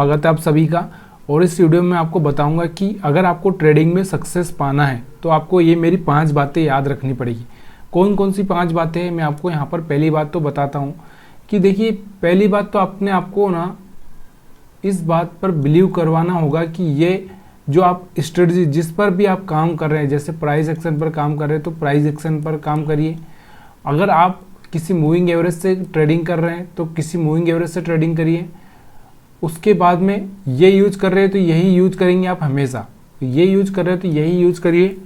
स्वागत है आप सभी का। और इस वीडियो में मैं आपको बताऊंगा कि अगर आपको ट्रेडिंग में सक्सेस पाना है तो आपको ये मेरी 5 बातें याद रखनी पड़ेगी। कौन कौन सी 5 बातें हैं मैं आपको यहाँ पर पहली बात तो बताता हूँ कि देखिए, पहली बात तो अपने आपको ना इस बात पर बिलीव करवाना होगा कि ये जो आप स्ट्रेटजी जिस पर भी आप काम कर रहे हैं, जैसे प्राइस एक्शन पर काम कर रहे हैं तो प्राइस एक्शन पर काम करिए। अगर आप किसी मूविंग एवरेज से ट्रेडिंग कर रहे हैं तो किसी मूविंग एवरेज से ट्रेडिंग करिए। उसके बाद में ये यूज कर रहे हैं तो यही यूज करेंगे आप हमेशा, ये यूज कर रहे हैं तो यही यूज करिए।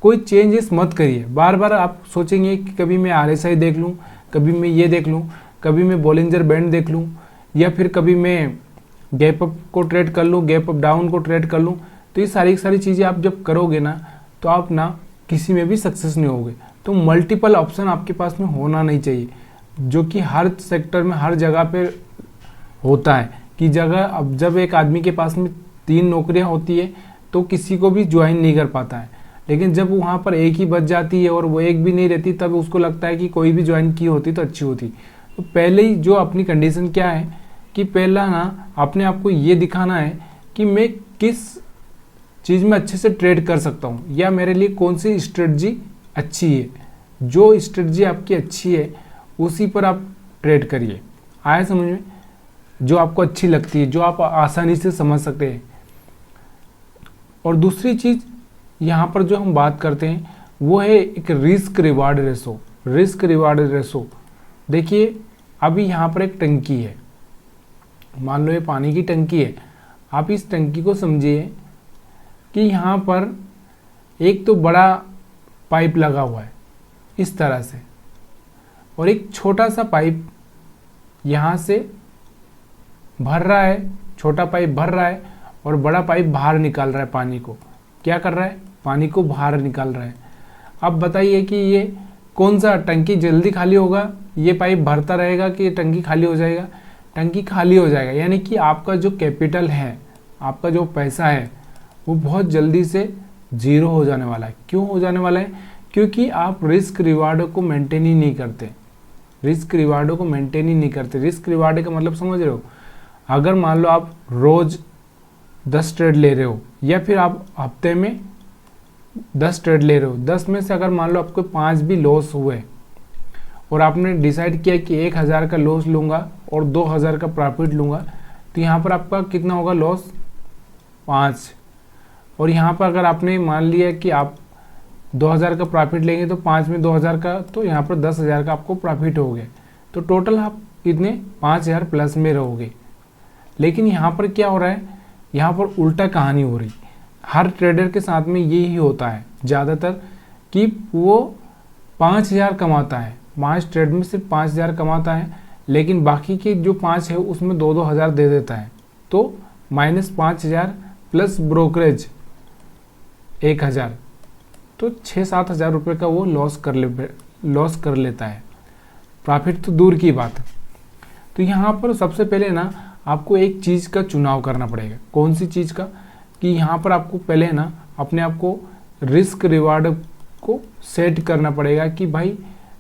कोई चेंजेस मत करिए। बार बार आप सोचेंगे कि कभी मैं RSI देख लूँ, कभी मैं ये देख लूँ, कभी मैं बॉलिंजर बैंड देख लूँ, या फिर कभी मैं गैप अप को ट्रेड कर लूँ, गैप अप डाउन को ट्रेड कर लूँ। तो ये सारी चीज़ें आप जब करोगे ना तो आप ना किसी में भी सक्सेस नहीं होगे। तो मल्टीपल ऑप्शन आपके पास में होना नहीं चाहिए, जो कि हर सेक्टर में हर जगह पे होता है कि अब जब एक आदमी के पास में 3 नौकरियां होती है तो किसी को भी ज्वाइन नहीं कर पाता है। लेकिन जब वहाँ पर एक ही बच जाती है और वो एक भी नहीं रहती तब उसको लगता है कि कोई भी ज्वाइन की होती तो अच्छी होती। तो पहले ही जो अपनी कंडीशन क्या है कि पहला ना अपने आप को ये दिखाना है कि मैं किस चीज़ में अच्छे से ट्रेड कर सकता हूँ या मेरे लिए कौन सी स्ट्रेटजी अच्छी है। जो स्ट्रेटजी आपकी अच्छी है उसी पर आप ट्रेड करिए। आया समझ में? जो आपको अच्छी लगती है, जो आप आसानी से समझ सकते हैं। और दूसरी चीज़ यहाँ पर जो हम बात करते हैं वो है एक risk reward ratio. Risk reward ratio देखिए, अभी यहाँ पर एक टंकी है, मान लो ये पानी की टंकी है। आप इस टंकी को समझिए कि यहाँ पर एक तो बड़ा पाइप लगा हुआ है इस तरह से, और एक छोटा सा पाइप यहाँ से भर रहा है, छोटा पाइप भर रहा है और बड़ा पाइप बाहर निकाल रहा है पानी को। क्या कर रहा है? पानी को बाहर निकाल रहा है। अब बताइए कि ये कौन सा टंकी जल्दी खाली होगा, ये पाइप भरता रहेगा कि टंकी खाली हो जाएगा? टंकी खाली हो जाएगा। यानी कि आपका जो कैपिटल है, आपका जो पैसा है वो बहुत जल्दी से जीरो हो जाने वाला है। क्यों हो जाने वाला है? क्योंकि आप रिस्क रिवार्ड को मेंटेन ही नहीं करते। रिस्क रिवार्डों को मेंटेन ही नहीं करते। रिस्क रिवार्ड का मतलब समझ रहे हो? अगर मान लो आप रोज 10 ट्रेड ले रहे हो या फिर आप हफ्ते में 10 ट्रेड ले रहे हो, 10 में से अगर मान लो आपको 5 भी लॉस हुए और आपने डिसाइड किया कि 1000 का लॉस लूँगा और 2000 का प्रॉफिट लूँगा, तो यहाँ पर आपका कितना होगा लॉस? 5। और यहाँ पर अगर आपने मान लिया कि आप 2000 का प्रॉफिट लेंगे तो 5 में 2000 का, तो यहाँ पर 10,000 का आपको प्रॉफिट हो गया। तो टोटल आप कितने 5000 प्लस में रहोगे। लेकिन यहाँ पर क्या हो रहा है? यहाँ पर उल्टा कहानी हो रही। हर ट्रेडर के साथ में यही होता है ज़्यादातर कि वो 5000 कमाता है, 5 ट्रेड में सिर्फ 5000 कमाता है, लेकिन बाकी के जो 5 है उसमें 2-2 हज़ार दे देता है। तो -5000 प्लस ब्रोकरेज 1000, तो 6-7 हज़ार रुपये का वो लॉस कर लेता है। प्रॉफिट तो दूर की बात है। तो यहाँ पर सबसे पहले ना आपको एक चीज़ का चुनाव करना पड़ेगा। कौन सी चीज़ का? कि यहाँ पर आपको पहले ना अपने आप को रिस्क रिवार्ड को सेट करना पड़ेगा कि भाई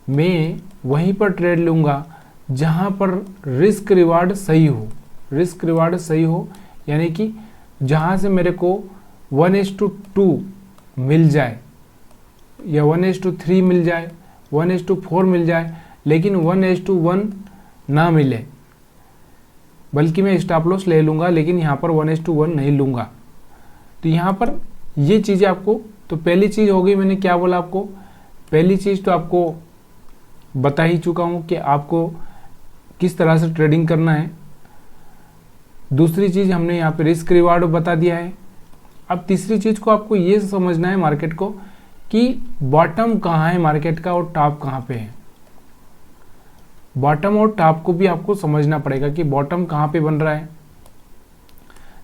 मैं वहीं पर ट्रेड लूँगा जहाँ पर रिस्क रिवार्ड सही हो। रिस्क रिवार्ड सही हो यानी कि जहाँ से मेरे को 1:2 मिल जाए या 1:3 मिल जाए, 1:4 मिल जाए, लेकिन 1:1 ना मिले, बल्कि मैं स्टॉप लॉस ले लूँगा लेकिन यहाँ पर 1:1 नहीं लूँगा। तो यहाँ पर ये चीज़ें आपको, तो पहली चीज़ हो गई, मैंने क्या बोला आपको? पहली चीज़ तो आपको बता ही चुका हूँ कि आपको किस तरह से ट्रेडिंग करना है। दूसरी चीज़ हमने यहाँ पे रिस्क रिवार्ड बता दिया है। अब तीसरी चीज़ को आपको ये समझना है मार्केट को कि बॉटम कहाँ है मार्केट का और टॉप कहाँ पे है। बॉटम और टॉप को भी आपको समझना पड़ेगा कि बॉटम कहाँ पे बन रहा है।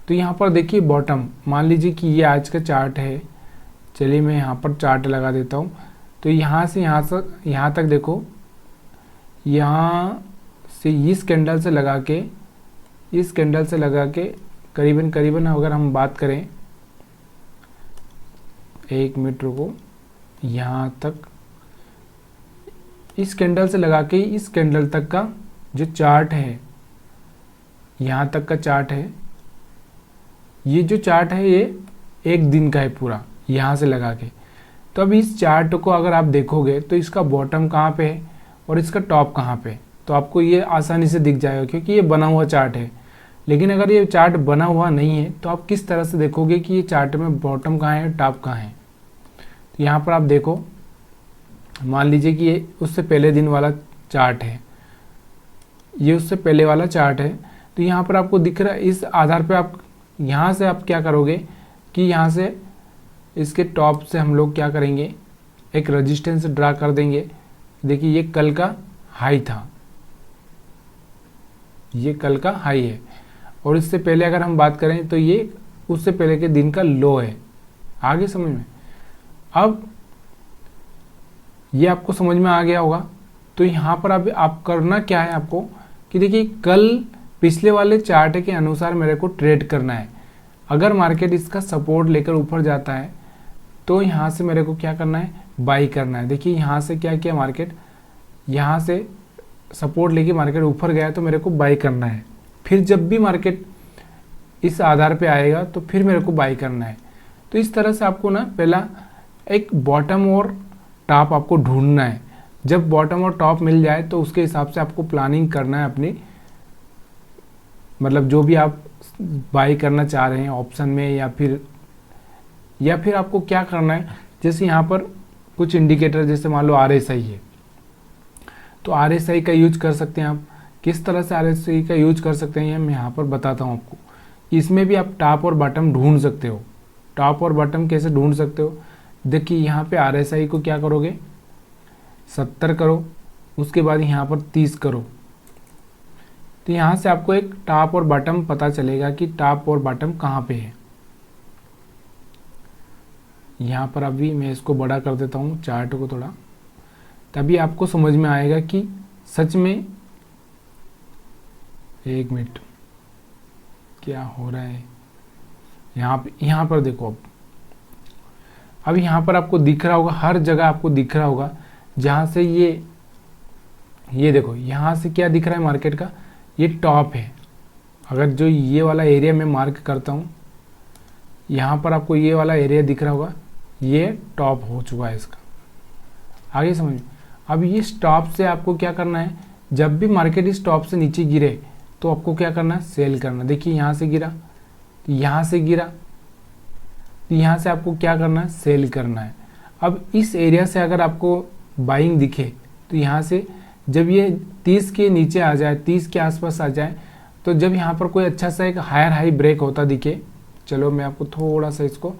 तो यहाँ पर देखिए बॉटम, मान लीजिए कि ये आज का चार्ट है। चलिए मैं यहाँ पर चार्ट लगा देता हूँ। तो यहाँ से यहाँ तक देखो, यहाँ से इस कैंडल से लगा के करीबन अगर हम बात करें, 1 मिनट रुको, यहाँ तक इस कैंडल से लगा के इस कैंडल तक का जो चार्ट है, यहाँ तक का चार्ट है, ये जो चार्ट है ये एक दिन का है पूरा, यहाँ से लगा के। तो अब इस चार्ट को अगर आप देखोगे तो इसका बॉटम कहाँ पे है और इसका टॉप कहाँ पे है, तो आपको ये आसानी से दिख जाएगा क्योंकि ये बना हुआ चार्ट है। लेकिन अगर ये चार्ट बना हुआ नहीं है तो आप किस तरह से देखोगे कि ये चार्ट में बॉटम कहाँ है टॉप कहाँ है। तो यहाँ पर आप देखो, मान लीजिए कि ये उससे पहले दिन वाला चार्ट है, ये उससे पहले वाला चार्ट है। तो यहाँ पर आपको दिख रहा है, इस आधार पे आप यहाँ से आप क्या करोगे कि यहाँ से इसके टॉप से हम लोग क्या करेंगे, एक रेजिस्टेंस ड्रा कर देंगे। देखिए ये कल का हाई था, ये कल का हाई है, और इससे पहले अगर हम बात करें तो ये उससे पहले के दिन का लो है। आगे समझ में, अब ये आपको समझ में आ गया होगा। तो यहाँ पर अब आप करना क्या है आपको कि देखिए कल पिछले वाले चार्ट के अनुसार मेरे को ट्रेड करना है। अगर मार्केट इसका सपोर्ट लेकर ऊपर जाता है तो यहाँ से मेरे को क्या करना है, बाई करना है। देखिए यहाँ से क्या किया मार्केट, यहाँ से सपोर्ट लेके मार्केट ऊपर गया तो मेरे को बाई करना है। फिर जब भी मार्केट इस आधार पे आएगा तो फिर मेरे को बाई करना है। तो इस तरह से आपको ना पहला एक बॉटम और टॉप आपको ढूंढना है। जब बॉटम और टॉप मिल जाए तो उसके हिसाब से आपको प्लानिंग करना है अपनी, मतलब जो भी आप बाई करना चाह रहे हैं ऑप्शन में, या फिर आपको क्या करना है, जैसे यहाँ पर कुछ इंडिकेटर जैसे मान लो RSI है, तो RSI का यूज कर सकते हैं आप। किस तरह से RSI का यूज कर सकते हैं मैं यहाँ पर बताता हूँ आपको। इसमें भी आप टॉप और बॉटम ढूंढ सकते हो। टॉप और बॉटम कैसे ढूंढ सकते हो, देखिए यहाँ पे RSI को क्या करोगे 70 करो, उसके बाद यहाँ पर 30 करो। तो यहाँ से आपको एक टॉप और बॉटम पता चलेगा कि टॉप और बॉटम कहाँ पे है। यहाँ पर अभी मैं इसको बड़ा कर देता हूँ चार्ट को थोड़ा, तभी आपको समझ में आएगा कि सच में, एक मिनट क्या हो रहा है यहाँ पर देखो। अब यहाँ पर आपको दिख रहा होगा, हर जगह आपको दिख रहा होगा जहाँ से ये देखो यहाँ से क्या दिख रहा है मार्केट का, ये टॉप है। अगर जो ये वाला एरिया मैं मार्क करता हूँ, यहाँ पर आपको ये वाला एरिया दिख रहा होगा, ये टॉप हो चुका है इसका। आगे समझ। अब इस टॉप से आपको क्या करना है, जब भी मार्केट इस टॉप से नीचे गिरे तो आपको क्या करना है, सेल करना। देखिए यहाँ से गिरा, तो यहाँ से गिरा, तो यहाँ से आपको क्या करना है, सेल करना है। अब इस एरिया से अगर आपको बाइंग दिखे तो यहाँ से जब ये 30 के नीचे आ जाए, 30 के आसपास आ जाए, तो जब यहाँ पर कोई अच्छा सा एक हायर हाई ब्रेक होता दिखे, चलो मैं आपको थोड़ा सा इसको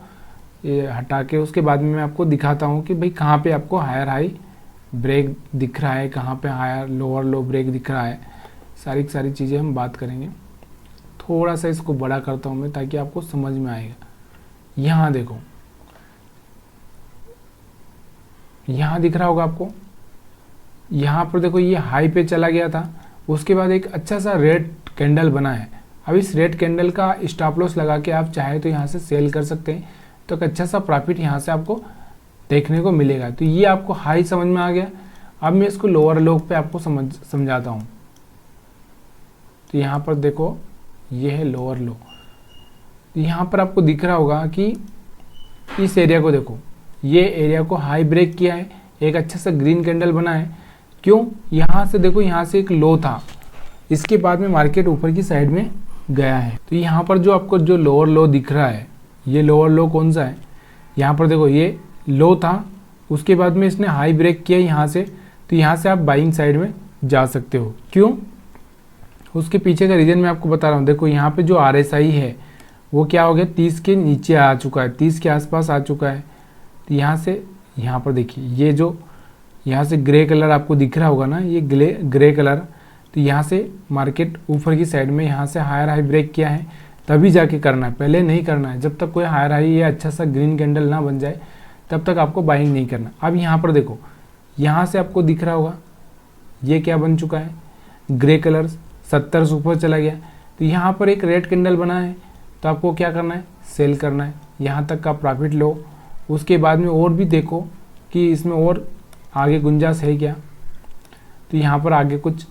ये हटा के उसके बाद में मैं आपको दिखाता हूँ कि भाई कहाँ पे आपको हायर हाई ब्रेक दिख रहा है, कहाँ पे हायर लोअर लो ब्रेक दिख रहा है। सारी की सारी चीज़ें हम बात करेंगे। थोड़ा सा इसको बड़ा करता हूँ मैं ताकि आपको समझ में आएगा। यहाँ देखो, यहाँ दिख रहा होगा आपको, यहाँ पर देखो ये हाई पे चला गया था, उसके बाद एक अच्छा सा रेड कैंडल बना है। अब इस रेड कैंडल का स्टॉप लॉस लगा के आप चाहे तो यहाँ से सेल कर सकते हैं, तो एक अच्छा सा प्रॉफिट यहाँ से आपको देखने को मिलेगा। तो ये आपको हाई समझ में आ गया। अब मैं इसको लोअर लो पे आपको समझाता हूँ। तो यहाँ पर देखो ये है लोअर लो। तो यहाँ पर आपको दिख रहा होगा कि इस एरिया को देखो, ये एरिया को हाई ब्रेक किया है, एक अच्छा सा ग्रीन कैंडल बना है। क्यों, यहाँ से देखो, यहाँ से एक लो था, इसके बाद में मार्केट ऊपर की साइड में गया है। तो यहाँ पर जो आपको जो लोअर लो दिख रहा है, ये लोअर लो कौन सा है, यहाँ पर देखो ये लो था, उसके बाद में इसने हाई ब्रेक किया यहाँ से, तो यहाँ से आप बाइंग साइड में जा सकते हो। क्यों, उसके पीछे का रीज़न मैं आपको बता रहा हूँ। देखो यहाँ पे जो RSI है वो क्या हो गया, 30 के नीचे आ चुका है, 30 के आसपास आ चुका है। तो यहाँ से यहाँ पर देखिए ये जो यहाँ से ग्रे कलर आपको दिख रहा होगा ना, ये ग्रे कलर, तो यहाँ से मार्केट ऊपर की साइड में यहाँ से हायर हाई ब्रेक किया है, तभी जाके करना है, पहले नहीं करना है। जब तक कोई हायर हाई या अच्छा सा ग्रीन कैंडल ना बन जाए तब तक आपको बाइंग नहीं करना। अब यहाँ पर देखो, यहाँ से आपको दिख रहा होगा ये क्या बन चुका है, ग्रे कलर 70 से ऊपर चला गया। तो यहाँ पर एक रेड कैंडल बना है, तो आपको क्या करना है, सेल करना है, यहाँ तक का प्रॉफिट लो। उसके बाद में और भी देखो कि इसमें और आगे गुंजाइश है क्या। तो यहाँ पर आगे कुछ,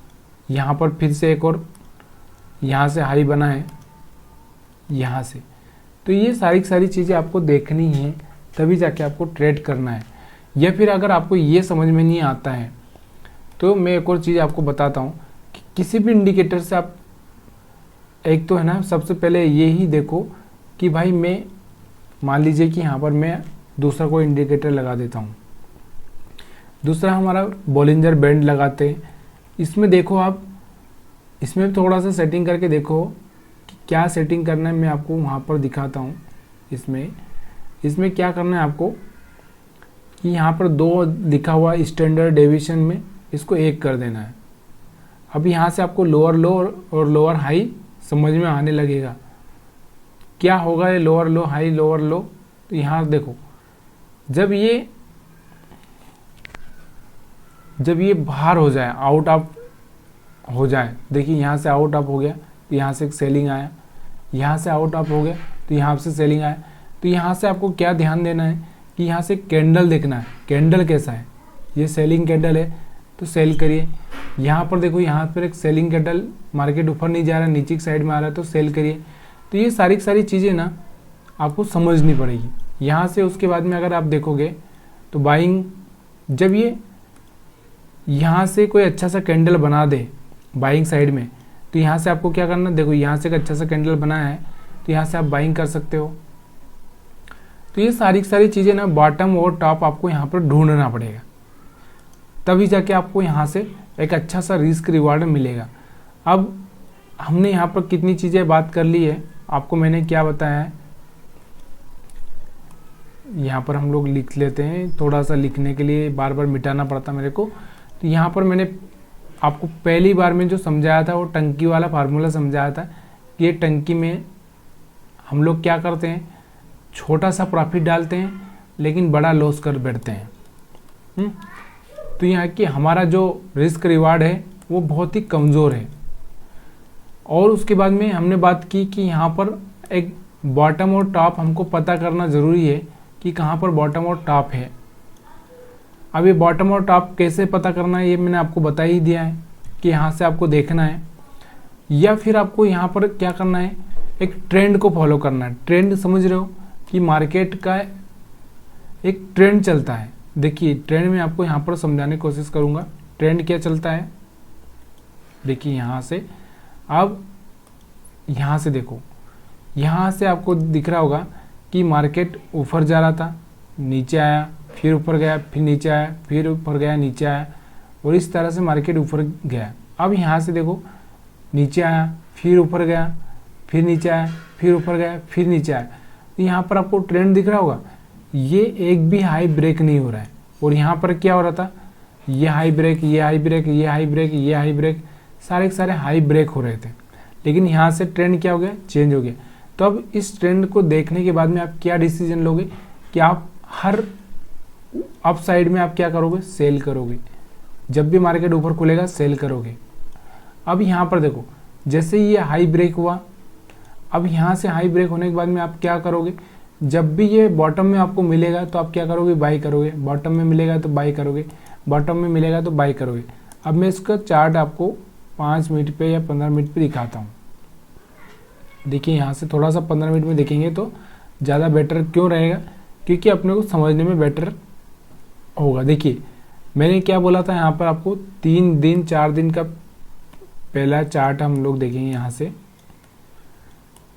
यहाँ पर फिर से एक और यहाँ से हाई बना है, यहाँ से, तो ये सारी की सारी चीज़ें आपको देखनी है, तभी जाके आपको ट्रेड करना है। या फिर अगर आपको ये समझ में नहीं आता है तो मैं एक और चीज़ आपको बताता हूँ कि किसी भी इंडिकेटर से आप एक तो है ना, सबसे पहले ये ही देखो कि भाई मैं मान लीजिए कि यहाँ पर मैं दूसरा कोई इंडिकेटर लगा देता हूँ, दूसरा हमारा बॉलिंजर बैंड लगाते हैं। इसमें देखो आप, इसमें थोड़ा सा सेटिंग करके देखो कि क्या सेटिंग करना है, मैं आपको वहाँ पर दिखाता हूँ। इसमें क्या करना है आपको कि यहाँ पर 2 लिखा हुआ स्टैंडर्ड डेविएशन में इसको 1 कर देना है। अब यहाँ से आपको लोअर लो और लोअर हाई समझ में आने लगेगा। क्या होगा ये लोअर लो हाई लोअर लो, तो यहाँ देखो जब ये बाहर हो जाए, आउट ऑफ हो जाए, देखिए यहाँ से आउट ऑफ हो गया तो यहाँ से एक सेलिंग आया, यहाँ से आउट ऑफ हो गया तो यहाँ से सेलिंग आया। तो यहाँ से आपको क्या ध्यान देना है कि यहाँ से कैंडल देखना है, कैंडल कैसा है, ये सेलिंग कैंडल है तो सेल करिए। यहाँ पर देखो, यहाँ पर एक सेलिंग कैंडल, मार्केट ऊपर नहीं जा रहा, नीचे की साइड में आ रहा है तो सेल करिए। तो ये सारी की सारी चीज़ें ना आपको समझनी पड़ेगी यहाँ से। उसके बाद में अगर आप देखोगे तो बाइंग, जब ये यहाँ से कोई अच्छा सा कैंडल बना दे बाइंग साइड में, तो यहाँ से आपको क्या करना, देखो यहाँ से एक अच्छा सा कैंडल बना है तो यहाँ से आप बाइंग कर सकते हो। तो ये सारी की सारी चीज़ें ना बॉटम और टॉप आपको यहाँ पर ढूंढना पड़ेगा, तभी जाके आपको यहाँ से एक अच्छा सा रिस्क रिवार्ड मिलेगा। अब हमने यहाँ पर कितनी चीज़ें बात कर ली है, आपको मैंने क्या बताया है, यहाँ पर हम लोग लिख लेते हैं, थोड़ा सा लिखने के लिए बार बार मिटाना पड़ता मेरे को। तो यहाँ पर मैंने आपको पहली बार में जो समझाया था वो टंकी वाला फार्मूला समझाया था कि ये टंकी में हम लोग क्या करते हैं, छोटा सा प्रॉफिट डालते हैं लेकिन बड़ा लॉस कर बैठते हैं। तो यहाँ की हमारा जो रिस्क रिवार्ड है वो बहुत ही कमज़ोर है। और उसके बाद में हमने बात की कि यहाँ पर एक बॉटम और टॉप हमको पता करना ज़रूरी है कि कहाँ पर बॉटम और टॉप है। अब ये बॉटम और टॉप कैसे पता करना है ये मैंने आपको बता ही दिया है कि यहाँ से आपको देखना है, या फिर आपको यहाँ पर क्या करना है, एक ट्रेंड को फॉलो करना है। ट्रेंड समझ रहे हो कि मार्केट का एक ट्रेंड चलता है। देखिए ट्रेंड में आपको यहाँ पर समझाने की कोशिश करूँगा ट्रेंड क्या चलता है। देखिए यहाँ से, अब यहाँ से देखो, यहाँ से आपको दिख रहा होगा कि मार्केट ऊपर जा रहा था, नीचे आया, फिर ऊपर गया, फिर नीचे आया, फिर ऊपर गया, नीचे आया, और इस तरह से मार्केट ऊपर गया। अब यहाँ से देखो, नीचे आया, फिर ऊपर गया, फिर नीचे आया, फिर ऊपर गया, फिर नीचे आया। तो यहाँ पर आपको ट्रेंड दिख रहा होगा, ये एक भी हाई ब्रेक नहीं हो रहा है। और यहाँ पर क्या हो रहा था, ये हाई ब्रेक, ये हाई ब्रेक, ये हाई ब्रेक, ये हाई ब्रेक, सारे के सारे हाई ब्रेक हो रहे थे। लेकिन यहाँ से ट्रेंड क्या हो गया, चेंज हो गया। तो अब इस ट्रेंड को देखने के बाद में आप क्या डिसीजन लोगे कि आप हर अप साइड में आप क्या करोगे, सेल करोगे। जब भी मार्केट ऊपर खुलेगा सेल करोगे। अब यहाँ पर देखो, जैसे ये हाई ब्रेक हुआ, अब यहाँ से हाई ब्रेक होने के बाद में आप क्या करोगे, जब भी ये बॉटम में आपको मिलेगा तो आप क्या करोगे, बाई करोगे। बॉटम में मिलेगा तो बाई करोगे, बॉटम में मिलेगा तो बाई करोगे। अब मैं इसका चार्ट आपको 5 मिनट पे या 15 मिनट पे दिखाता हूँ। देखिए यहाँ से थोड़ा सा 15 मिनट में देखेंगे तो ज़्यादा बेटर क्यों रहेगा, क्योंकि अपने को समझने में बेटर होगा। देखिए मैंने क्या बोला था, यहाँ पर आपको 3 दिन 4 दिन का पहला चार्ट हम लोग देखेंगे। यहाँ से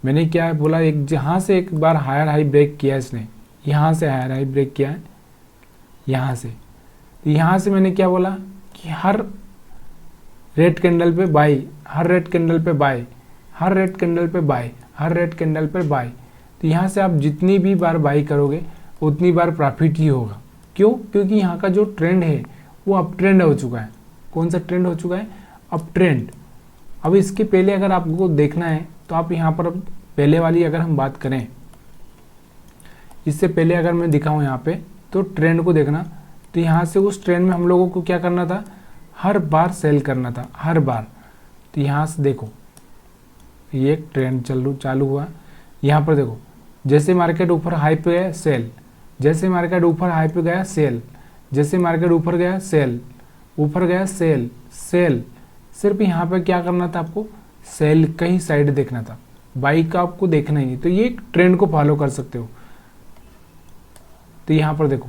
मैंने क्या बोला, एक जहाँ से एक बार हायर हाई ब्रेक किया इसने, यहाँ से हायर हाई ब्रेक किया है यहाँ से, तो यहाँ से मैंने क्या बोला कि हर रेड कैंडल पे बाई, हर रेड कैंडल पे बाई, हर रेड कैंडल पे बाई, हर रेड कैंडल पे बाई। तो यहाँ से आप जितनी भी बार बाई करोगे उतनी बार प्रॉफिट ही होगा। क्यों, क्योंकि यहाँ का जो ट्रेंड है वो अप ट्रेंड हो चुका है। कौन सा ट्रेंड हो चुका है, अप ट्रेंड। अब इसके पहले अगर आपको देखना है तो आप यहाँ पर पहले वाली अगर हम बात करें, इससे पहले अगर मैं दिखाऊं यहाँ पे तो ट्रेंड को देखना, तो यहाँ से उस ट्रेंड में हम लोगों को क्या करना था, हर बार सेल करना था, हर बार। तो यहाँ से देखो ये एक ट्रेंड चालू हुआ। यहाँ पर देखो, जैसे मार्केट ऊपर हाई पे गया सेल, जैसे मार्केट ऊपर हाई पे गया सेल, जैसे मार्केट ऊपर गया सेल, ऊपर गया सेल, सेल। सिर्फ यहाँ पे क्या करना था आपको, सेल का ही साइड देखना था। बाई का आपको देखना ही नहीं, तो ये ट्रेंड को फॉलो कर सकते हो। तो यहाँ पर देखो,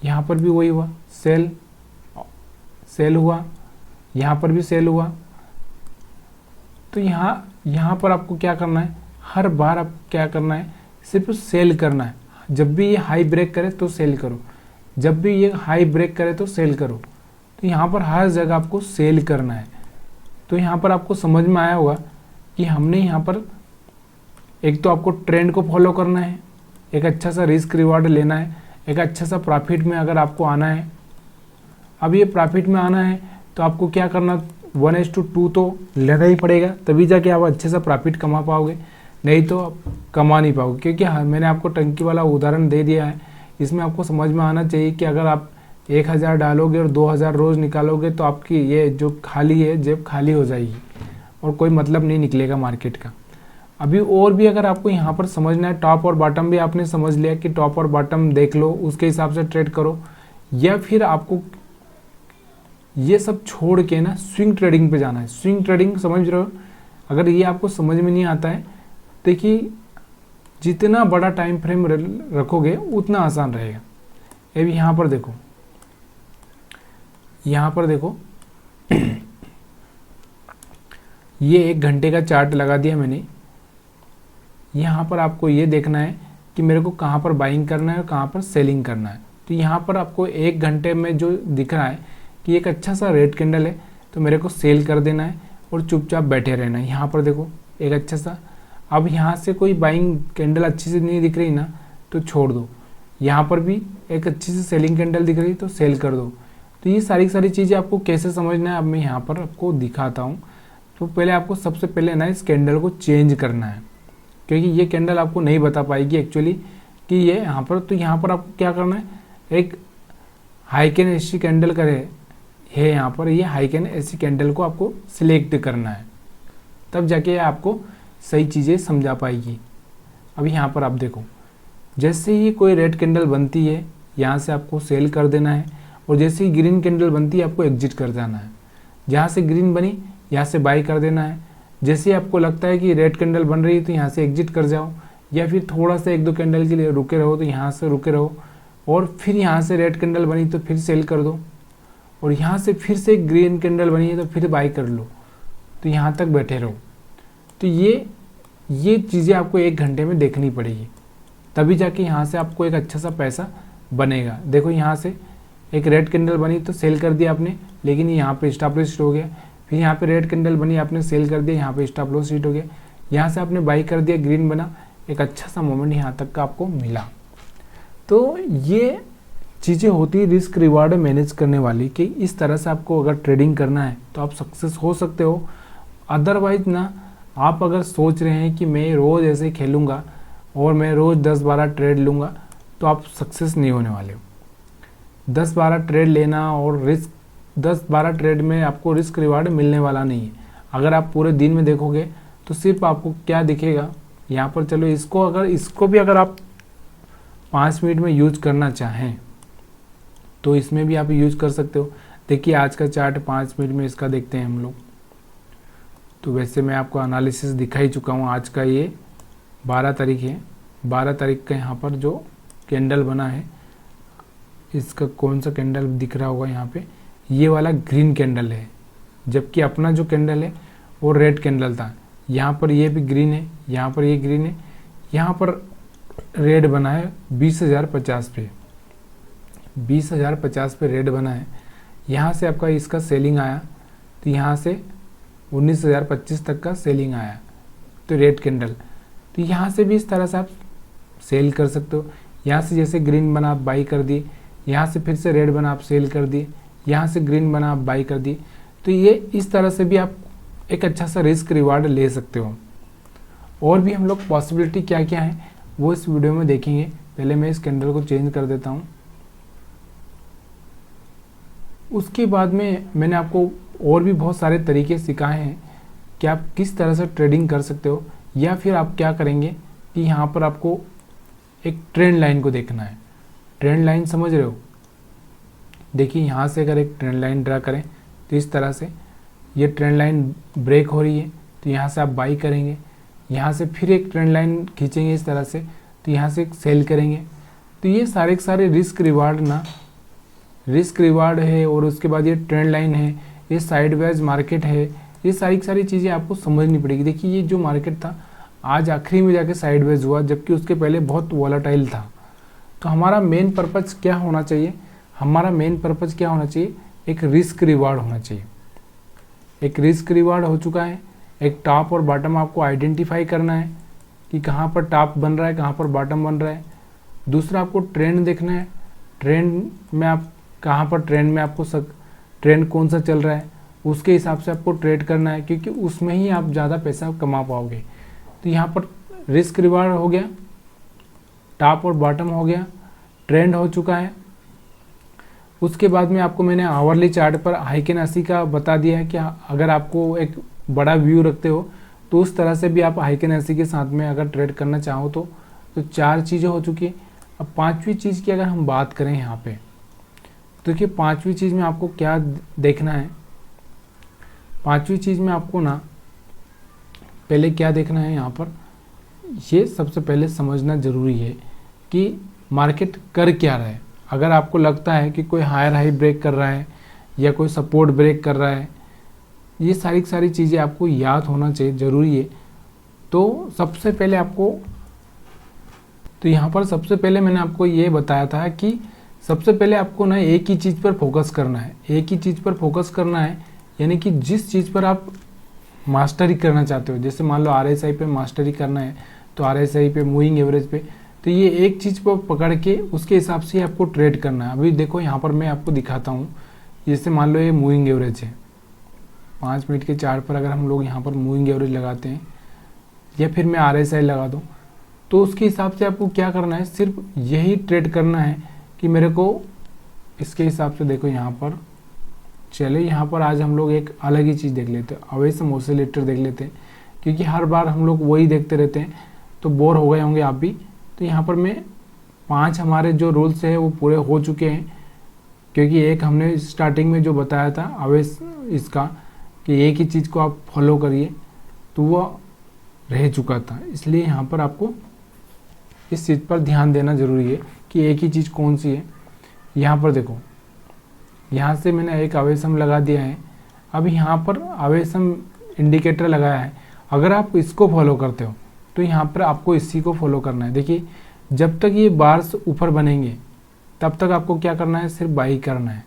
यहाँ पर भी वही हुआ, सेल हुआ, यहाँ पर भी सेल हुआ। तो यहाँ पर आपको क्या करना है, हर बार आपको क्या करना है, सिर्फ सेल करना है। जब भी ये हाई ब्रेक करे तो सेल करो, जब भी ये हाई ब्रेक करे तो सेल करो। तो यहाँ पर हर जगह आपको सेल करना है। तो यहाँ पर आपको समझ में आया होगा कि हमने यहाँ पर एक तो आपको ट्रेंड को फॉलो करना है, एक अच्छा सा रिस्क रिवार्ड लेना है, एक अच्छा सा प्रॉफिट में अगर आपको आना है। अब ये प्रॉफिट में आना है तो आपको क्या करना, 1:2 तो लेना ही पड़ेगा, तभी जाके आप अच्छे सा प्रॉफिट कमा पाओगे, नहीं तो आप कमा नहीं पाओगे। क्योंकि मैंने आपको टंकी वाला उदाहरण दे दिया है, इसमें आपको समझ में आना चाहिए कि अगर आप 1000 डालोगे और 2000 रोज़ निकालोगे तो आपकी ये जो खाली है जेब खाली हो जाएगी और कोई मतलब नहीं निकलेगा मार्केट का। अभी और भी अगर आपको यहाँ पर समझना है, टॉप और बॉटम भी आपने समझ लिया कि टॉप और बॉटम देख लो, उसके हिसाब से ट्रेड करो, या फिर आपको ये सब छोड़ के ना स्विंग ट्रेडिंग पे जाना है। स्विंग ट्रेडिंग समझ रहे हो, अगर ये आपको समझ में नहीं आता है, देखिए जितना बड़ा टाइम फ्रेम रखोगे उतना आसान रहेगा। अभी यहाँ पर देखो, यहाँ पर देखो ये 1 घंटे का चार्ट लगा दिया मैंने। यहाँ पर आपको ये देखना है कि मेरे को कहाँ पर बाइंग करना है और कहाँ पर सेलिंग करना है। तो यहाँ पर आपको 1 घंटे में जो दिख रहा है कि एक अच्छा सा रेड कैंडल है, तो मेरे को सेल कर देना है और चुपचाप बैठे रहना है। यहाँ पर देखो एक अच्छा सा, अब यहाँ से कोई बाइंग कैंडल अच्छी से नहीं दिख रही ना तो छोड़ दो, यहाँ पर भी एक अच्छी सी सेलिंग कैंडल दिख रही तो सेल कर दो। तो ये सारी चीज़ें आपको कैसे समझना है अब मैं यहाँ पर आपको दिखाता हूँ। तो पहले आपको सबसे पहले ना इस कैंडल को चेंज करना है, क्योंकि ये कैंडल आपको नहीं बता पाएगी एक्चुअली कि ये यहाँ पर। तो यहाँ पर आपको क्या करना है, एक हाई कैन ऐसी कैंडल करे है यहाँ पर, ये हाई कैन ऐसी कैंडल को आपको सिलेक्ट करना है, तब जाके आपको सही चीज़ें समझा पाएगी। अभी यहाँ पर आप देखो, जैसे ही कोई रेड कैंडल बनती है यहाँ से आपको सेल कर देना है, और जैसे ही ग्रीन कैंडल बनती है आपको एग्जिट कर जाना है। जहाँ से ग्रीन बनी यहाँ से बाई कर देना है। जैसे ही आपको लगता है कि रेड कैंडल बन रही है तो यहाँ से एग्जिट कर जाओ, या फिर थोड़ा सा 1-2 कैंडल के लिए रुके रहो तो यहाँ से रुके रहो, और फिर यहाँ से रेड कैंडल बनी तो फिर सेल कर दो, और यहाँ से फिर से ग्रीन कैंडल बनी है तो फिर बाई कर लो, तो यहाँ तक बैठे रहो। तो ये चीज़ें आपको 1 घंटे में देखनी पड़ेगी, तभी जाके यहाँ से आपको एक अच्छा सा पैसा बनेगा। देखो यहाँ से एक रेड कैंडल बनी तो सेल कर दिया आपने, लेकिन यहाँ पे स्टॉप लॉस हिट हो गया। फिर यहाँ पे रेड कैंडल बनी, आपने सेल कर दिया, यहाँ पे स्टॉप लॉस हिट हो गया। यहाँ से आपने बाई कर दिया, ग्रीन बना, एक अच्छा सा मोमेंट यहाँ तक का आपको मिला। तो ये चीज़ें होती है रिस्क रिवार्ड मैनेज करने वाली, कि इस तरह से आपको अगर ट्रेडिंग करना है तो आप सक्सेस हो सकते हो। अदरवाइज ना, आप अगर सोच रहे हैं कि मैं रोज़ ऐसे खेलूँगा और मैं रोज़ 10-12 ट्रेड लूँगा, तो आप सक्सेस नहीं होने वाले हो। 10-12 ट्रेड लेना और रिस्क, 10-12 ट्रेड में आपको रिस्क रिवार्ड मिलने वाला नहीं है। अगर आप पूरे दिन में देखोगे तो सिर्फ आपको क्या दिखेगा यहाँ पर। चलो इसको भी अगर आप 5 मिनट में यूज करना चाहें तो इसमें भी आप यूज कर सकते हो। देखिए आज का चार्ट 5 मिनट में इसका देखते हैं हम लोग। तो वैसे मैं आपको एनालिसिस दिखा ही चुका हूँ। आज का ये 12 तारीख है, 12 तारीख का यहाँ पर जो कैंडल बना है, इसका कौन सा कैंडल दिख रहा होगा यहाँ पे, ये वाला ग्रीन कैंडल है, जबकि अपना जो कैंडल है वो रेड कैंडल था। यहाँ पर ये भी ग्रीन है, यहाँ पर ये ग्रीन है, यहाँ पर रेड बना है 20,050 पे, 20,050 पे रेड बना है। यहाँ से आपका इसका सेलिंग आया तो यहाँ से 19,025 तक का सेलिंग आया, तो रेड कैंडल। तो यहाँ से भी इस तरह से आप सेल कर सकते हो। यहाँ से जैसे ग्रीन बना आप बाई कर दिए, यहाँ से फिर से रेड बना आप सेल कर दिए, यहाँ से ग्रीन बना आप बाई कर दिए। तो ये इस तरह से भी आप एक अच्छा सा रिस्क रिवार्ड ले सकते हो। और भी हम लोग पॉसिबिलिटी क्या क्या है वो इस वीडियो में देखेंगे। पहले मैं इस कैंडल को चेंज कर देता हूँ। उसके बाद में मैंने आपको और भी बहुत सारे तरीके सिखाए हैं कि आप किस तरह से ट्रेडिंग कर सकते हो, या फिर आप क्या करेंगे कि यहाँ पर आपको एक ट्रेंड लाइन को देखना है। ट्रेंड लाइन समझ रहे हो, देखिए यहाँ से अगर एक ट्रेंड लाइन ड्रा करें तो इस तरह से ये ट्रेंड लाइन ब्रेक हो रही है, तो यहाँ से आप बाई करेंगे। यहाँ से फिर एक ट्रेंड लाइन खींचेंगे इस तरह से, तो यहाँ से सेल करेंगे। तो ये सारे के सारे रिस्क रिवार्ड है, और उसके बाद ये ट्रेंड लाइन है, ये साइडवेज मार्केट है, ये सारी की सारी चीज़ें आपको समझनी पड़ेगी। देखिए ये जो मार्केट था आज आखिरी में जाके साइडवेज हुआ, जबकि उसके पहले बहुत वॉलेटाइल था। तो हमारा मेन पर्पज़ क्या होना चाहिए, एक रिस्क रिवार्ड होना चाहिए। एक रिस्क रिवार्ड हो चुका है, एक टॉप और बॉटम आपको आइडेंटिफाई करना है कि कहाँ पर टॉप बन रहा है, कहाँ पर बॉटम बन रहा है। दूसरा आपको ट्रेंड देखना है, ट्रेंड में आप कहाँ पर आपको ट्रेंड कौन सा चल रहा है, उसके हिसाब से आपको ट्रेड करना है, क्योंकि उसमें ही आप ज़्यादा पैसा कमा पाओगे। तो यहाँ पर रिस्क रिवार्ड हो गया, टॉप और बॉटम हो गया, ट्रेंड हो चुका है। उसके बाद में आपको मैंने आवरली चार्ट पर हाइकेनासी का बता दिया है कि अगर आपको एक बड़ा व्यू रखते हो तो उस तरह से भी आप हाइकेनासी के साथ में अगर ट्रेड करना चाहो तो 4 चीज़ें हो चुकी है। अब 5वीं चीज़ की अगर हम बात करें यहाँ पे, तो देखिए 5वीं चीज़ में आपको क्या देखना है। 5वीं चीज़ में आपको ना पहले क्या देखना है, यहाँ पर ये सबसे पहले समझना ज़रूरी है कि मार्केट कर क्या रहा है। अगर आपको लगता है कि कोई हायर हाई ब्रेक कर रहा है या कोई सपोर्ट ब्रेक कर रहा है, ये सारी की सारी चीज़ें आपको याद होना चाहिए, ज़रूरी है। तो सबसे पहले यहाँ पर सबसे पहले मैंने आपको ये बताया था कि सबसे पहले आपको ना एक ही चीज़ पर फोकस करना है, यानी कि जिस चीज़ पर आप मास्टरी करना चाहते हो, जैसे मान लो RSI पे मास्टरी करना है तो RSI पे, मूविंग एवरेज पे, तो ये एक चीज़ पर पकड़ के उसके हिसाब से आपको ट्रेड करना है। अभी देखो यहाँ पर मैं आपको दिखाता हूँ, जैसे मान लो ये मूविंग एवरेज है, 5 मिनट के चार्ट पर अगर हम लोग यहाँ पर मूविंग एवरेज लगाते हैं या फिर मैं RSI लगा दूँ, तो उसके हिसाब से आपको क्या करना है, सिर्फ यही ट्रेड करना है कि मेरे को इसके हिसाब से। देखो यहाँ पर चले, यहाँ पर आज हम लोग एक अलग ही चीज़ देख लेते हैं, अवेसम ऑसिलेटर देख लेते हैं, क्योंकि हर बार हम लोग वही देखते रहते हैं तो बोर हो गए होंगे आप भी। तो यहाँ पर मैं 5 हमारे जो रूल्स है वो पूरे हो चुके हैं, क्योंकि एक हमने स्टार्टिंग में जो बताया था अवेस इसका कि एक ही चीज़ को आप फॉलो करिए, तो वो रह चुका था। इसलिए यहाँ पर आपको इस चीज़ पर ध्यान देना ज़रूरी है कि एक ही चीज़ कौन सी है। यहाँ पर देखो, यहाँ से मैंने एक अवेसम लगा दिया है, अब यहाँ पर अवेसम इंडिकेटर लगाया है। अगर आप इसको फॉलो करते हो तो यहाँ पर आपको इसी को फॉलो करना है। देखिए जब तक ये बार्स ऊपर बनेंगे तब तक आपको क्या करना है, सिर्फ बाई करना है।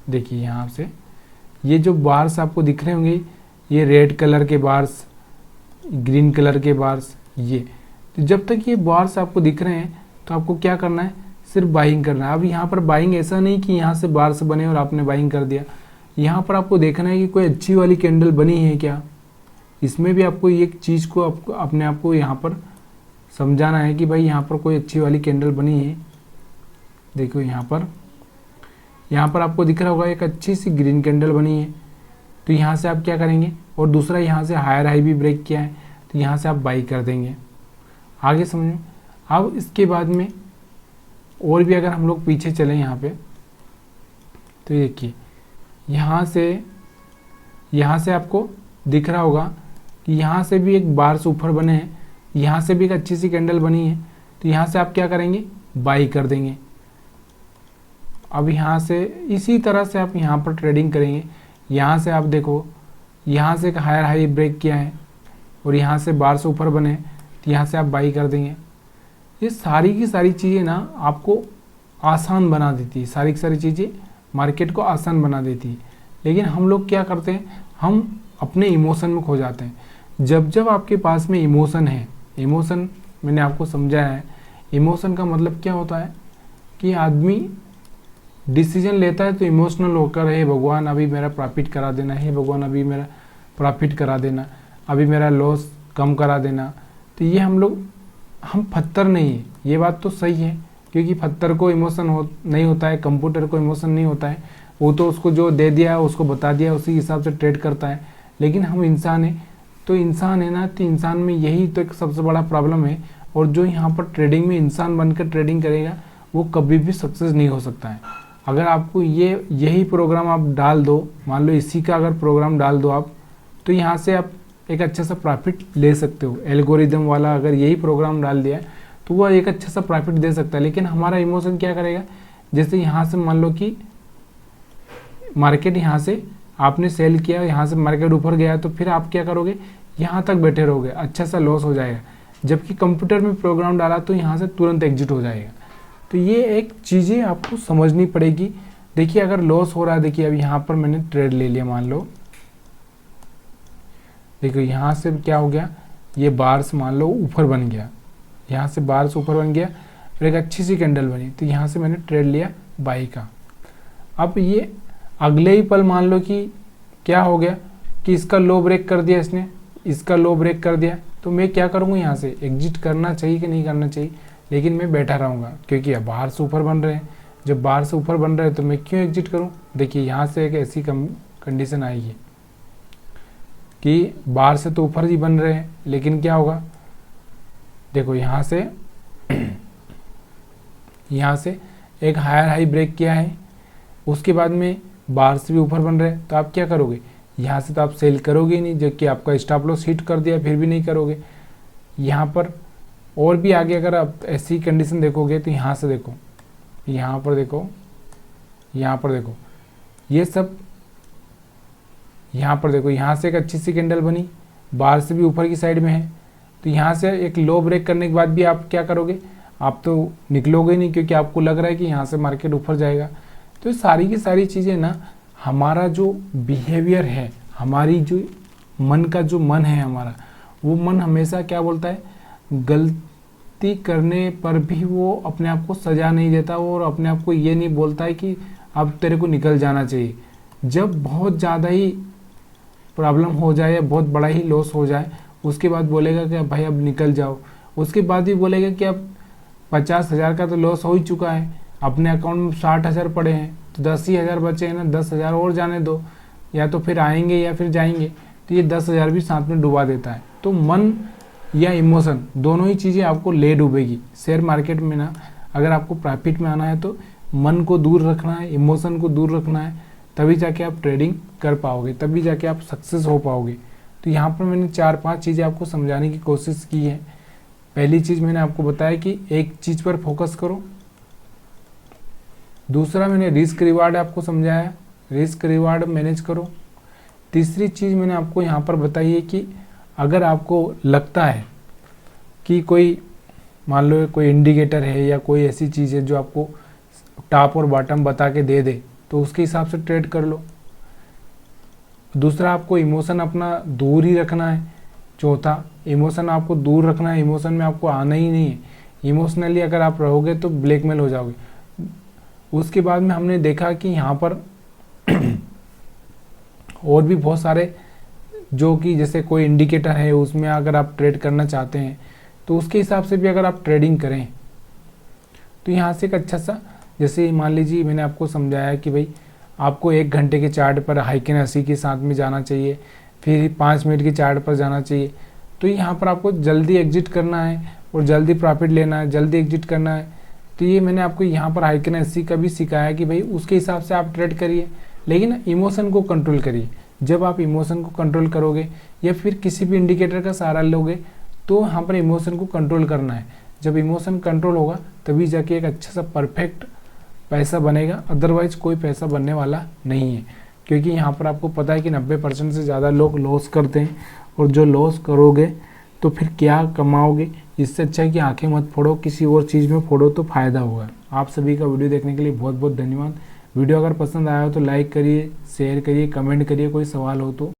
देखिए यहाँ से ये जो बार्स आपको दिख रहे होंगे, ये रेड कलर के बार्स, ग्रीन कलर के बार्स, ये तो जब तक ये बार्स आपको दिख रहे हैं तो आपको क्या करना है, सिर्फ बाइंग करना है। अब यहाँ पर बाइंग ऐसा नहीं कि यहाँ से बार्स बने और आपने बाइंग कर दिया, यहाँ पर आपको देखना है कि कोई अच्छी वाली कैंडल बनी है क्या। इसमें भी आपको एक चीज़ को आपको अपने आप को यहाँ पर समझाना है कि भाई यहाँ पर कोई अच्छी वाली कैंडल बनी है। देखो यहाँ पर आपको दिख रहा होगा एक अच्छी सी ग्रीन कैंडल बनी है, तो यहाँ से आप क्या करेंगे, और दूसरा यहाँ से हायर हाई भी ब्रेक किया है तो यहाँ से आप बाई कर देंगे। आगे समझो। अब इसके बाद में और भी अगर हम लोग पीछे चलें यहाँ पे, तो देखिए यहाँ से आपको दिख रहा होगा कि यहाँ से भी एक बार्स ऊपर बने हैं, यहाँ से भी एक अच्छी सी कैंडल बनी है, तो यहाँ से आप क्या करेंगे, बाई कर देंगे। अब यहाँ से इसी तरह से आप यहाँ पर ट्रेडिंग करेंगे। यहाँ से आप देखो, यहाँ से एक हायर हाई ब्रेक किया है और यहाँ से बार्स ऊपर बने, तो यहाँ से आप बाई कर देंगे। ये सारी की सारी चीज़ें ना आपको आसान बना देती है, सारी की सारी चीज़ें मार्केट को आसान बना देती है। लेकिन हम लोग क्या करते हैं, हम अपने इमोशन में खो जाते हैं। जब आपके पास में इमोशन है, इमोशन मैंने आपको समझाया है, इमोशन का मतलब क्या होता है कि आदमी डिसीजन लेता है तो इमोशनल होकर, हे भगवान अभी मेरा प्रॉफिट करा देना, हे भगवान अभी मेरा प्रॉफिट करा देना, अभी मेरा लॉस कम करा देना। तो ये हम पत्थर नहीं है, ये बात तो सही है, क्योंकि पत्थर को इमोशन नहीं होता है, कंप्यूटर को इमोशन नहीं होता है, वो तो उसको जो दे दिया है उसको बता दिया, उसी हिसाब से ट्रेड करता है। लेकिन हम इंसान हैं, तो इंसान है ना, तो इंसान में यही तो एक सबसे बड़ा प्रॉब्लम है। और जो यहाँ पर ट्रेडिंग में इंसान बनकर ट्रेडिंग करेगा वो कभी भी सक्सेस नहीं हो सकता है। अगर आपको यही प्रोग्राम आप डाल दो, मान लो इसी का अगर प्रोग्राम डाल दो आप, तो यहाँ से आप एक अच्छा सा प्रॉफिट ले सकते हो। एल्गोरिदम वाला अगर यही प्रोग्राम डाल दिया तो वह एक अच्छा सा प्रॉफिट दे सकता है। लेकिन हमारा इमोशन क्या करेगा, जैसे यहाँ से मान लो कि मार्केट यहाँ से आपने सेल किया, यहाँ से मार्केट ऊपर गया, तो फिर आप क्या करोगे, यहाँ तक बैठे रहोगे, अच्छा सा लॉस हो जाएगा। जबकि कंप्यूटर में प्रोग्राम डाला तो यहाँ से तुरंत एग्जिट हो जाएगा। तो ये एक चीज़ें आपको समझनी पड़ेगी। देखिए अगर लॉस हो रहा है, देखिए अब यहाँ पर मैंने ट्रेड ले लिया, मान लो देखो यहाँ से क्या हो गया, ये बार्स मान लो ऊपर बन गया, यहाँ से बार्स ऊपर बन गया और एक अच्छी सी कैंडल बनी, तो यहाँ से मैंने ट्रेड लिया बाई का। अब ये अगले ही पल मान लो कि क्या हो गया कि इसका लो ब्रेक कर दिया, इसने इसका लो ब्रेक कर दिया, तो मैं क्या करूँगा, यहाँ से एग्जिट करना चाहिए कि नहीं करना चाहिए, लेकिन मैं बैठा रहूँगा क्योंकि अब बाहर से ऊपर बन रहे हैं। जब बाहर से ऊपर बन रहे हैं तो मैं क्यों एग्जिट करूँ। देखिए यहाँ से एक ऐसी कंडीशन आएगी कि बाहर से तो ऊपर ही बन रहे हैं, लेकिन क्या होगा, देखो यहाँ से एक हायर हाई ब्रेक किया है, उसके बाद में बाहर से भी ऊपर बन रहे हैं, तो आप क्या करोगे, यहाँ से तो आप सेल करोगे ही नहीं, जबकि आपका स्टॉप लॉस हिट कर दिया फिर भी नहीं करोगे। यहाँ पर और भी आगे अगर आप ऐसी कंडीशन देखोगे तो यहाँ से देखो, यहाँ पर देखो, यहाँ पर देखो, ये सब यहाँ पर देखो, यहाँ से एक अच्छी सी कैंडल बनी, बाहर से भी ऊपर की साइड में है, तो यहाँ से एक लो ब्रेक करने के बाद भी आप क्या करोगे, आप तो निकलोगे नहीं क्योंकि आपको लग रहा है कि यहाँ से मार्केट ऊपर जाएगा। तो सारी की सारी चीज़ें ना, हमारा जो बिहेवियर है, हमारी जो मन है हमारा, वो मन हमेशा क्या बोलता है, गलती करने पर भी वो अपने आप को सजा नहीं देता और अपने आप को ये नहीं बोलता है कि अब तेरे को निकल जाना चाहिए। जब बहुत ज़्यादा ही प्रॉब्लम हो जाए या बहुत बड़ा ही लॉस हो जाए, उसके बाद बोलेगा कि भाई अब निकल जाओ। उसके बाद भी बोलेगा कि अब 50,000 का तो लॉस हो ही चुका है, अपने अकाउंट में 60,000 पड़े हैं, तो 10 ही हज़ार बचे हैं ना, 10,000 और जाने दो, या तो फिर आएंगे या फिर जाएंगे। तो ये 10,000 भी साथ में डुबा देता है। तो मन या इमोशन दोनों ही चीज़ें आपको ले डूबेगी। शेयर मार्केट में ना, अगर आपको प्रॉफिट में आना है तो मन को दूर रखना है, इमोशन को दूर रखना है, तभी जाके आप ट्रेडिंग कर पाओगे, तभी जाके आप सक्सेस हो पाओगे। तो यहाँ पर मैंने 4-5 चीज़ें आपको समझाने की कोशिश की है। पहली चीज़ मैंने आपको बताया कि एक चीज़ पर फोकस करो। दूसरा मैंने रिस्क रिवार्ड आपको समझाया, रिस्क रिवार्ड मैनेज करो। तीसरी चीज़ मैंने आपको यहाँ पर बताई है कि अगर आपको लगता है कि कोई, मान लो कोई इंडिकेटर है या कोई ऐसी चीज़ है जो आपको टॉप और बॉटम बता के दे दे, तो उसके हिसाब से ट्रेड कर लो। दूसरा, आपको इमोशन अपना दूर ही रखना है। चौथा, इमोशन आपको दूर रखना है, इमोशन में आपको आना ही नहीं है। इमोशनली अगर आप रहोगे तो ब्लैकमेल हो जाओगे। उसके बाद में हमने देखा कि यहाँ पर और भी बहुत सारे, जो कि जैसे कोई इंडिकेटर है उसमें अगर आप ट्रेड करना चाहते हैं तो उसके हिसाब से भी अगर आप ट्रेडिंग करें तो यहाँ से एक अच्छा सा, जैसे मान लीजिए मैंने आपको समझाया कि भाई आपको 1 घंटे के चार्ट पर हाइकिन 80 के साथ में जाना चाहिए, फिर 5 मिनट के चार्ट पर जाना चाहिए। तो यहाँ पर आपको जल्दी एग्जिट करना है और जल्दी प्रॉफिट लेना है, जल्दी एग्जिट करना है। तो ये मैंने आपको यहाँ पर हाइकिन 80 का भी सिखाया कि भाई उसके हिसाब से आप ट्रेड करिए, लेकिन इमोशन को कंट्रोल करिए। जब आप इमोशन को कंट्रोल करोगे या फिर किसी भी इंडिकेटर का सहारा लोगे, तो यहाँ पर इमोशन को कंट्रोल करना है। जब इमोशन कंट्रोल होगा तभी जाके एक अच्छा सा परफेक्ट पैसा बनेगा, अदरवाइज कोई पैसा बनने वाला नहीं है। क्योंकि यहाँ पर आपको पता है कि 90% से ज़्यादा लोग लॉस करते हैं, और जो लॉस करोगे तो फिर क्या कमाओगे। इससे अच्छा है कि आंखें मत फोड़ो, किसी और चीज़ में फोड़ो तो फ़ायदा होगा। आप सभी का वीडियो देखने के लिए बहुत बहुत धन्यवाद। वीडियो अगर पसंद आया हो तो लाइक करिए, शेयर करिए, कमेंट करिए, कोई सवाल हो तो।